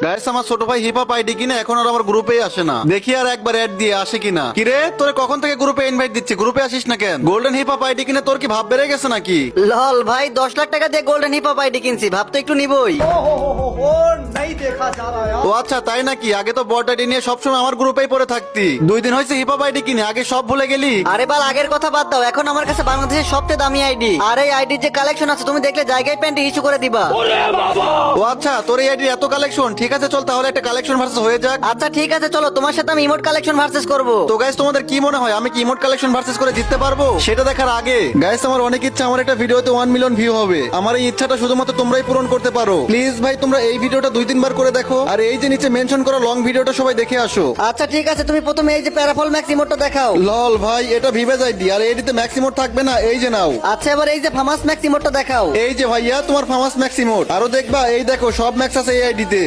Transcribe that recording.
Guys আমার ছোট ভাই হিপ হপ আইডি কিনে এখন আর আমার গ্রুপেই আসে না, দেখি আর একবার অ্যাড দিয়ে আসে কিনা। কিরে তোরে কখন থেকে গ্রুপে ইনভাইট দিচ্ছি, গ্রুপে আসিস না কেন? গোল্ডেন হিপ হপ আইডি কিনে তোর কি ভাব বেড়ে গেছে নাকি? লল ভাই 10 লাখ টাকা দিয়ে গোল্ডেন হিপ হপ আইডি কিনছি, ভাব তো একটু নিবই। ও আচ্ছা তাই নাকি? আগে তো বট আইডি নিয়ে সবসময় আমার গ্রুপেই পড়ে থাকতি, 2 দিন হয়েছে হিপ হপ আইডি কিনে, আগে সব ভুলে গেলি। আরে বাল আগের কথা বাদ দাও, এখন আমার কাছে বাংলাদেশের সবচেয়ে দামি আইডি। আর এই আইডির যে কালেকশন আছে তুমি দেখলে জায়গায় প্যান্টে ইস্যু করে দিবা। ও আচ্ছা তোর এই আইডির এত কালেকশন, ঠিক আছে চল তাহলে একটা কালেকশন ভার্সেস হয়ে যাক। আচ্ছা ঠিক আছে চলো, তোমার সাথে আমি ইমোট কালেকশন ভার্সেস করব। তো গাইস তোমাদের কি মনে হয় আমি কি ইমোট কালেকশন ভার্সেস করে জিততে পারবো? সেটা দেখার আগে গাইস আমার অনেক ইচ্ছা আমার একটা ভিডিওতে 1 মিলিয়ন ভিউ হবে। আমার এই ইচ্ছাটা শুধুমাত্র তোমরাই পূরণ করতে পারো। প্লিজ ভাই তোমরা এই ভিডিওটা 2-3 বার করে দেখো, আর এই যে নিচে মেনশন করা লং ভিডিওটা সবাই দেখে আসো। আচ্ছা ঠিক আছে, তুমি প্রথমে এই যে প্যারাফল ম্যাক্স ইমোটটা দেখাও। লল ভাই এটা ভিভেজ আইডি, আর এইডিতে ম্যাক্সিমোট থাকবে না, এই যে নাও। আচ্ছা এবার এই যে ফামাস ম্যাক্স ইমোটটা দেখাও। এই যে ভাইয়া তোমার ফামাস ম্যাক্সিমোট, আরো দেখবা এই দেখো সব ম্যাক্স আছে এই আইডিতে।